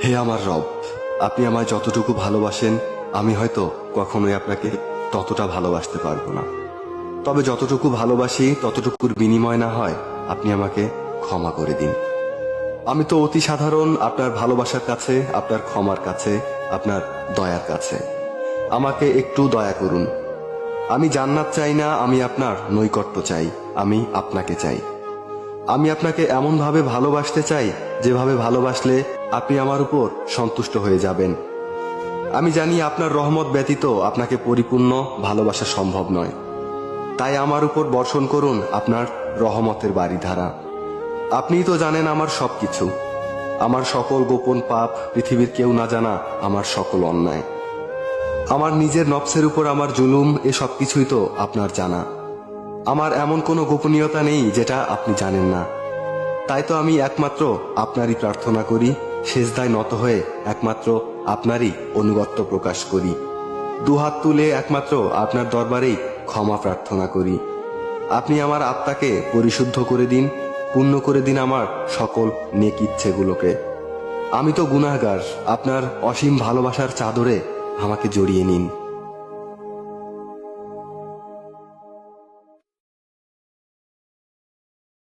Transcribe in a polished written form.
হে আমার রব, আপনি আমায় যতটুকু ভালোবাসেন আমি হয়তো কখনোই আপনাকে ততটা ভালোবাসতে পারবো না। তবে যতটুকু ভালোবাসি ততটুকুর বিনিময় না হয় আপনি আমাকে ক্ষমা করে দিন। আমি তো অতি সাধারণ আপনার ভালোবাসার কাছে, আপনার ক্ষমার কাছে, আপনার দয়ার কাছে। আমাকে একটু দয়া করুন। আমি জান্নাত চাই না, আমি আপনার নৈকট্য চাই, আমি আপনাকে চাই। আমি আপনাকে এমনভাবে ভালোবাসতে চাই যেভাবে ভালোবাসলে আপনি আমার উপর সন্তুষ্ট হয়ে যাবেন। আমি জানি আপনার রহমত ব্যতীত আপনাকে পরিপূর্ণ ভালোবাসা সম্ভব নয়। তাই আমার উপর বর্ষণ করুন আপনার রহমতের বারিধারা। আপনিই তো জানেন আমার সবকিছু, আমার সকল গোপন পাপ, পৃথিবীর কেউ না জানা আমার সকল অন্যায়, আমার নিজের নফসের উপর আমার জুলুম, এ সব কিছুই তো আপনার জানা। আমার এমন কোনো গোপনীয়তা নেই যেটা আপনি জানেন না। তাই তো আমি একমাত্র আপনারই প্রার্থনা করি, সেজদায় নত হয়ে একমাত্র আপনারই অনুগত্য প্রকাশ করি, দুহাত তুলে একমাত্র আপনার দরবারেই ক্ষমা প্রার্থনা করি। আপনি আমার আত্মাকে পরিশুদ্ধ করে দিন, পূর্ণ করে দিন আমার সকল নেক ইচ্ছেগুলোকে। আমি তো গুনাহগার, আপনার অসীম ভালোবাসার চাদরে আমাকে জড়িয়ে নিন।